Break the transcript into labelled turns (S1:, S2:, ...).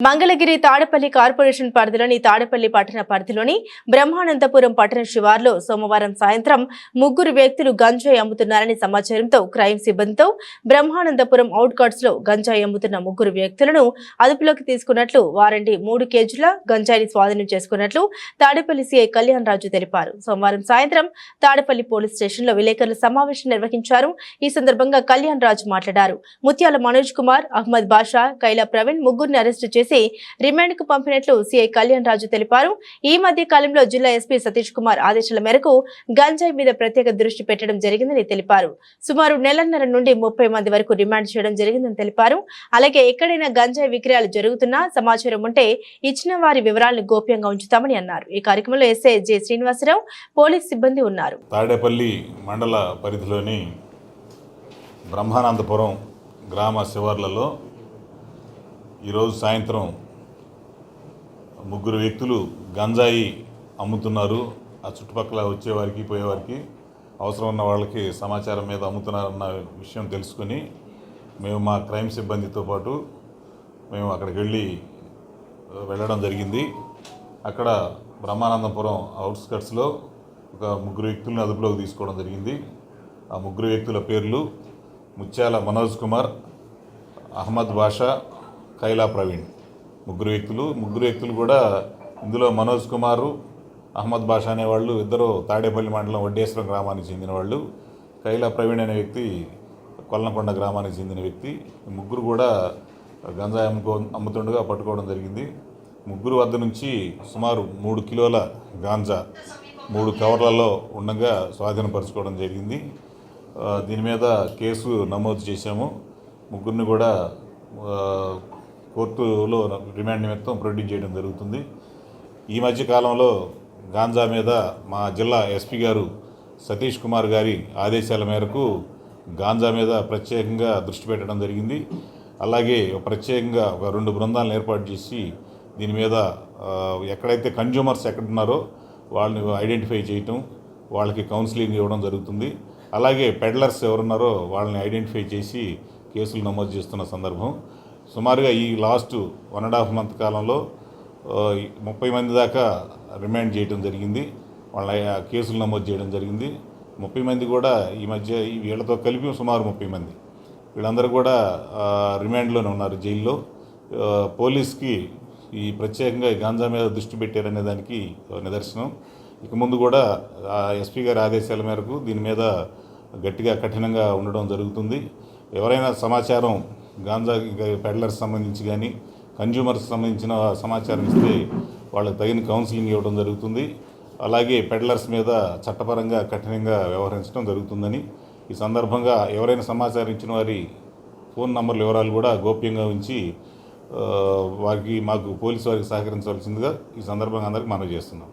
S1: Mangalagiri Tadapalli corporation పరిధిలోని తాడపల్లి పట్టణ పరిధిలోని బ్రహ్మానందపురం పట్టణ శివార్లో సోమవారం సాయంత్రం ముగ్గురు వ్యక్తులు గంజాయి అమ్ముతున్నారని సమాచారంతో క్రైమ్ సిబ్బందితో బ్రహ్మానందపురం అవుట్కట్స్ లో గంజాయి అమ్ముతున్న ముగ్గురు వ్యక్తులను అదుపులోకి తీసుకున్నట్లు వారండి 3 కేజీల గంజాయిని స్వాధీనం చేసుకున్నట్లు తాడపల్లి సిఐ కళ్యాణ్ రాజు తెలిపారు. సోమవారం సాయంత్రం తాడపల్లి పోలీస్ స్టేషన్ లో విలేకరుల సమావేశం నిర్వహించారు. ఈ సందర్భంగా కళ్యాణ్ రాజు మాట్లాడారు. ముత్యాల మనోజ్ కుమార్, అహ్మద్ బాషా, కైలా ప్రవీణ్ ముగ్గురిని అరెస్టు చేసి రిమాండ్ కు పంపినట్లు సిఐ కళ్యాణ్ రాజు తెలిపారు. ఈ మధ్య కాలంలో జిల్లా ఎస్పీ సతీష్ కుమార్ ఆదేశాల మేరకు గంజాయి మీద ప్రత్యేక దృష్టి పెట్టడం జరిగిందని తెలిపారు. సుమారు నెలన్నర నుండి 30 మంది వరకు రిమాండ్ చేయడం జరిగిందని తెలిపారు. అలాగే ఎక్కడైనా గంజాయి విక్రయాలు జరుగుతున్నా సమాచారం ఉంటే ఇచ్చిన వారి వివరాలను గోప్యంగా ఉంచుతామని అన్నారు. ఈ కార్యక్రమంలో ఎస్ఐ జె శ్రీనివాసరావు, పోలీస్ సిబ్బంది ఉన్నారు.
S2: తాడేపల్లి మండల పరిధిలోని బ్రహ్మానందపురం గ్రామ శివార్లలో ఈరోజు సాయంత్రం ముగ్గురు వ్యక్తులు గంజాయి అమ్ముతున్నారు. ఆ చుట్టుపక్కల వచ్చేవారికి పోయేవారికి అవసరం ఉన్న వాళ్ళకి సమాచారం మీద అమ్ముతున్నారన్న విషయం తెలుసుకొని మేము మా క్రైమ్ సిబ్బందితో పాటు మేము అక్కడికి వెళ్ళడం జరిగింది. అక్కడ బ్రహ్మానందపురం అవుట్స్కట్స్లో ఒక ముగ్గురు వ్యక్తులను అదుపులోకి తీసుకోవడం జరిగింది. ఆ ముగ్గురు వ్యక్తుల పేర్లు ముత్యాల మనోజ్ కుమార్, అహ్మద్ బాషా, కైలా ప్రవీణ్. ముగ్గురు వ్యక్తులు కూడా ఇందులో మనోజ్ కుమారు, అహ్మద్ బాషా అనేవాళ్ళు ఇద్దరు తాడేపల్లి మండలం వడ్డేశ్వరం గ్రామానికి చెందిన వాళ్ళు. కైలా ప్రవీణ్ అనే వ్యక్తి కొల్లకొండ గ్రామానికి చెందిన వ్యక్తి. ముగ్గురు కూడా గంజాయి అమ్ముతుండగా పట్టుకోవడం జరిగింది. ముగ్గురు వద్ద నుంచి సుమారు 3 కిలోల గాంజా 3 కవర్లలో ఉండగా స్వాధీనపరచుకోవడం జరిగింది. దీని మీద కేసు నమోదు చేశాము. ముగ్గురిని కూడా కోర్టులో రిమాండ్ నిమిత్తం ప్రొడ్యూస్ చేయడం జరుగుతుంది. ఈ మధ్య కాలంలో గాంజా మీద మా జిల్లా ఎస్పీ గారు సతీష్ కుమార్ గారి ఆదేశాల మేరకు గాంజా మీద ప్రత్యేకంగా దృష్టి పెట్టడం జరిగింది. అలాగే ప్రత్యేకంగా ఒక 2 బృందాలను ఏర్పాటు చేసి దీని మీద ఎక్కడైతే కన్జ్యూమర్స్ ఎక్కడున్నారో వాళ్ళని ఐడెంటిఫై చేయటం, వాళ్ళకి కౌన్సిలింగ్ ఇవ్వడం జరుగుతుంది. అలాగే పెడ్లర్స్ ఎవరున్నారో వాళ్ళని ఐడెంటిఫై చేసి కేసులు నమోదు చేస్తున్న సందర్భం. సుమారుగా ఈ లాస్ట్ 1.5 మంత్ కాలంలో 30 మంది దాకా రిమాండ్ చేయడం జరిగింది. వాళ్ళ కేసులు నమోదు చేయడం జరిగింది. 30 మంది కూడా ఈ మధ్య వీళ్ళతో కలిపి సుమారు 30 మంది. వీళ్ళందరూ కూడా రిమాండ్లోనే ఉన్నారు జైల్లో. పోలీస్కి ఈ ప్రత్యేకంగా గాంజా మీద దృష్టి పెట్టారనే దానికి నిదర్శనం. ఇక ముందు కూడా ఎస్పీ గారి ఆదేశాల మేరకు దీని మీద గట్టిగా కఠినంగా ఉండడం జరుగుతుంది. ఎవరైనా సమాచారం గాంజా పెడ్లర్స్ సంబంధించి కానీ కన్జ్యూమర్స్ సంబంధించిన సమాచారం ఇస్తే వాళ్ళకి తగిన కౌన్సిలింగ్ ఇవ్వడం జరుగుతుంది. అలాగే పెడ్లర్స్ మీద చట్టపరంగా కఠినంగా వ్యవహరించడం జరుగుతుందని ఈ సందర్భంగా ఎవరైనా సమాచారం ఇచ్చిన వారి ఫోన్ నంబర్ల వివరాలు కూడా గోప్యంగా ఉంచి మాకు పోలీసు వారికి సహకరించవలసిందిగా ఈ సందర్భంగా అందరికీ మనవి చేస్తున్నాం.